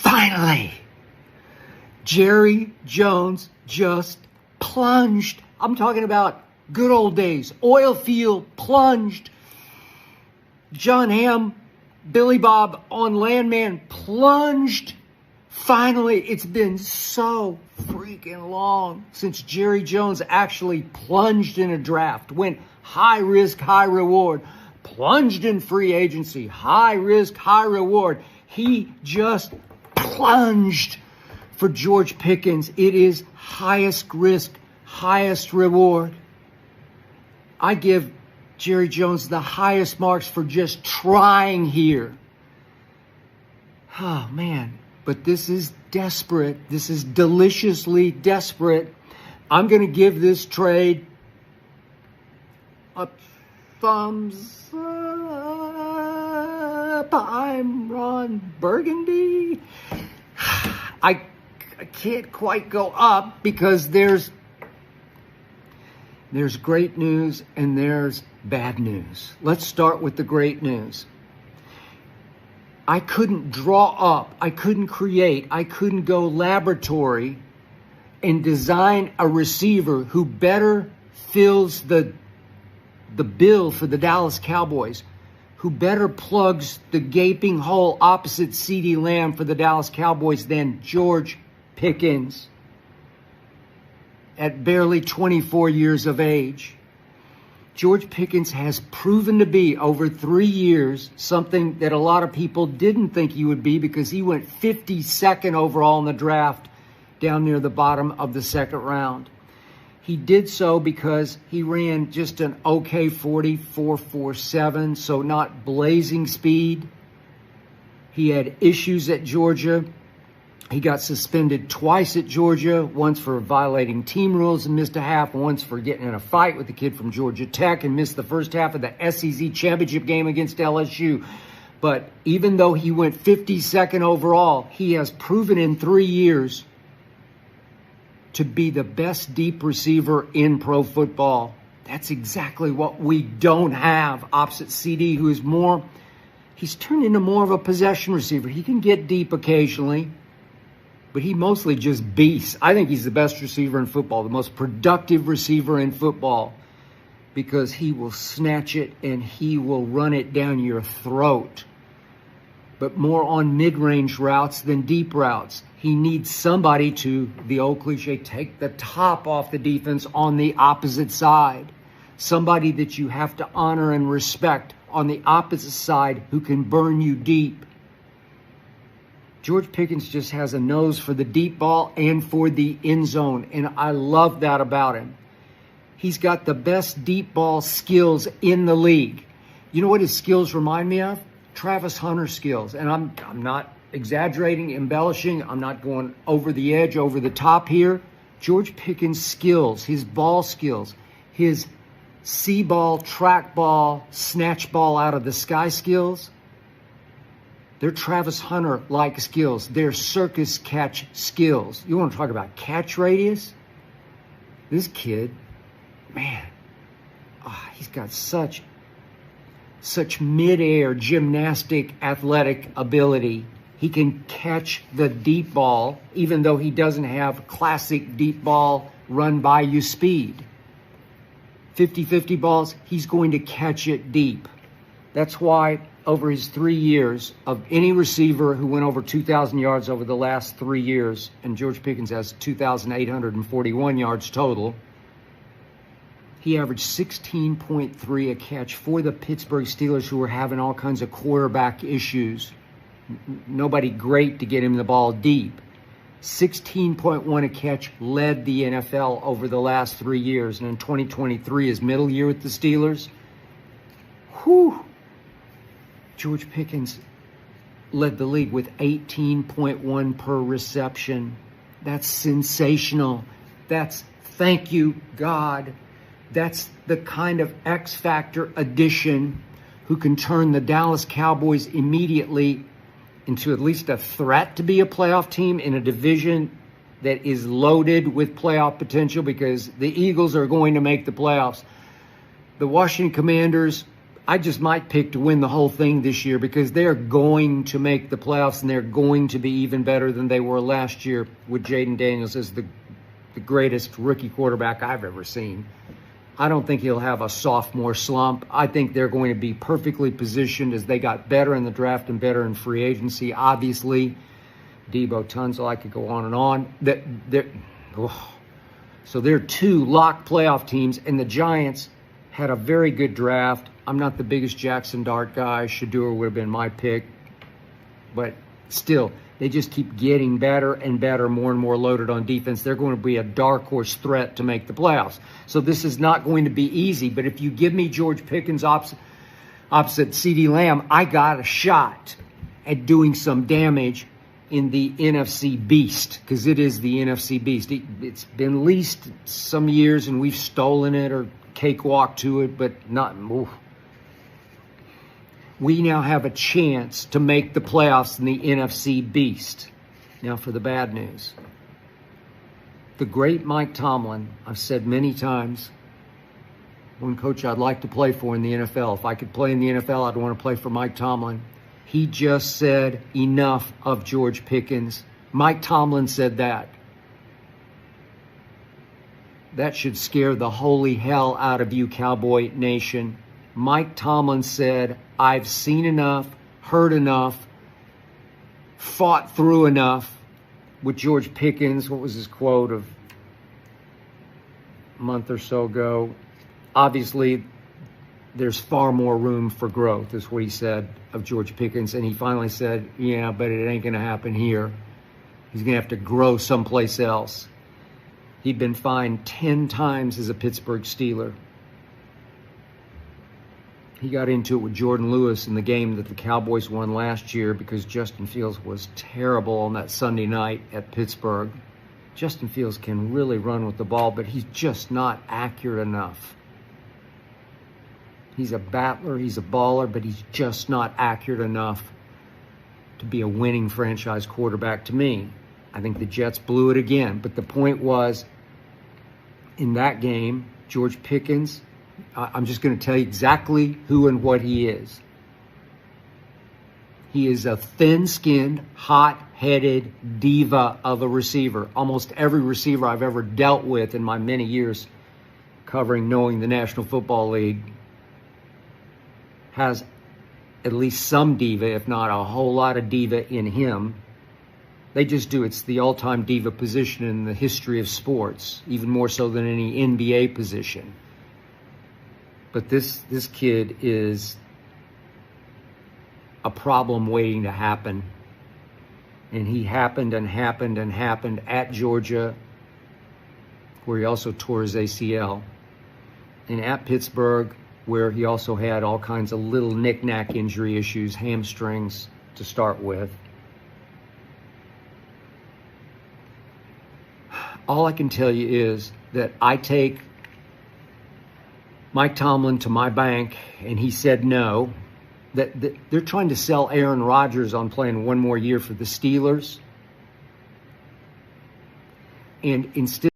Finally, Jerry Jones just plunged. I'm talking about good old days. Oil field plunged. John Hamm, Billy Bob on Landman plunged. Finally, it's been so freaking long since Jerry Jones actually plunged in a draft, went high risk, high reward, plunged in free agency, high risk, high reward. He just plunged for George Pickens. It is highest risk, highest reward. I give Jerry Jones the highest marks for just trying here. Oh, man. But this is desperate. This is deliciously desperate. I'm going to give this trade a thumbs up. I'm Ron Burgundy. I can't quite go up because there's great news and there's bad news. Let's start with the great news. I couldn't draw up, I couldn't create, I couldn't go laboratory and design a receiver who better fills the bill for the Dallas Cowboys, who better plugs the gaping hole opposite CeeDee Lamb for the Dallas Cowboys than George Pickens at barely 24 years of age. George Pickens has proven to be, over 3 years, something that a lot of people didn't think he would be because he went 52nd overall in the draft down near the bottom of the second round. He did so because he ran just an okay 40, 4.47, so not blazing speed. He had issues at Georgia. He got suspended twice at Georgia, once for violating team rules and missed a half, once for getting in a fight with the kid from Georgia Tech and missed the first half of the SEC championship game against LSU. But even though he went 52nd overall, he has proven in 3 years to be the best deep receiver in pro football. That's exactly what we don't have opposite CD, who is more, he's turned into more of a possession receiver. He can get deep occasionally, but he mostly just beasts. I think he's the best receiver in football, the most productive receiver in football, because he will snatch it and he will run it down your throat. But more on mid-range routes than deep routes. He needs somebody to, the old cliche, take the top off the defense on the opposite side. Somebody that you have to honor and respect on the opposite side who can burn you deep. George Pickens just has a nose for the deep ball and for the end zone, and I love that about him. He's got the best deep ball skills in the league. You know what his skills remind me of? Travis Hunter skills. And I'm not exaggerating, embellishing. I'm not going over the edge, over the top here. George Pickens' skills, his ball skills, his see ball, track ball, snatch ball out of the sky skills, they're Travis Hunter-like skills. They're circus catch skills. You want to talk about catch radius? This kid, man, he's got such mid-air gymnastic athletic ability. He can catch the deep ball, even though he doesn't have classic deep ball run-by-you speed. 50-50 balls, he's going to catch it deep. That's why over his 3 years, of any receiver who went over 2,000 yards over the last 3 years, and George Pickens has 2,841 yards total, he averaged 16.3 a catch for the Pittsburgh Steelers, who were having all kinds of quarterback issues. Nobody great to get him the ball deep. 16.1 a catch led the NFL over the last 3 years. And in 2023, his middle year with the Steelers, George Pickens led the league with 18.1 per reception. That's sensational. That's, thank you, God. That's the kind of X Factor addition who can turn the Dallas Cowboys immediately into at least a threat to be a playoff team in a division that is loaded with playoff potential, because the Eagles are going to make the playoffs. The Washington Commanders I just might pick to win the whole thing this year because they're going to make the playoffs and they're going to be even better than they were last year with Jayden Daniels as the greatest rookie quarterback I've ever seen. I don't think he'll have a sophomore slump. I think they're going to be perfectly positioned as they got better in the draft and better in free agency. Obviously, Debo Tunsil, I could go on and on. So they're two locked playoff teams, and the Giants had a very good draft. I'm not the biggest Jackson Dart guy. Shedeur would have been my pick. But still, they just keep getting better and better, more and more loaded on defense. They're going to be a dark horse threat to make the playoffs. So this is not going to be easy. But if you give me George Pickens opposite CeeDee Lamb, I got a shot at doing some damage in the NFC Beast, because it is the NFC Beast. It's been leased some years, and we've stolen it or cakewalk to it, but not. Oof. We now have a chance to make the playoffs in the NFC Beast. Now for the bad news. The great Mike Tomlin, I've said many times, one coach I'd like to play for in the NFL. If I could play in the NFL, I'd want to play for Mike Tomlin. He just said enough of George Pickens. Mike Tomlin said that. That should scare the holy hell out of you, Cowboy Nation. Mike Tomlin said, I've seen enough, heard enough, fought through enough with George Pickens. What was his quote of a month or so ago? Obviously, there's far more room for growth, is what he said of George Pickens. And he finally said, yeah, but it ain't going to happen here. He's going to have to grow someplace else. He'd been fined 10 times as a Pittsburgh Steeler. He got into it with Jordan Lewis in the game that the Cowboys won last year because Justin Fields was terrible on that Sunday night at Pittsburgh. Justin Fields can really run with the ball, but he's just not accurate enough. He's a battler, he's a baller, but he's just not accurate enough to be a winning franchise quarterback to me. I think the Jets blew it again. But the point was, in that game, George Pickens, I'm just going to tell you exactly who and what he is. He is a thin-skinned, hot-headed diva of a receiver. Almost every receiver I've ever dealt with in my many years knowing the National Football League has at least some diva, if not a whole lot of diva in him. They just do. It's the all-time diva position in the history of sports, even more so than any NBA position. But this kid is a problem waiting to happen. And he happened at Georgia, where he also tore his ACL. And at Pittsburgh, where he also had all kinds of little knick-knack injury issues, hamstrings to start with. All I can tell you is that I take Mike Tomlin to my bank, and he said no. That they're trying to sell Aaron Rodgers on playing one more year for the Steelers. And instead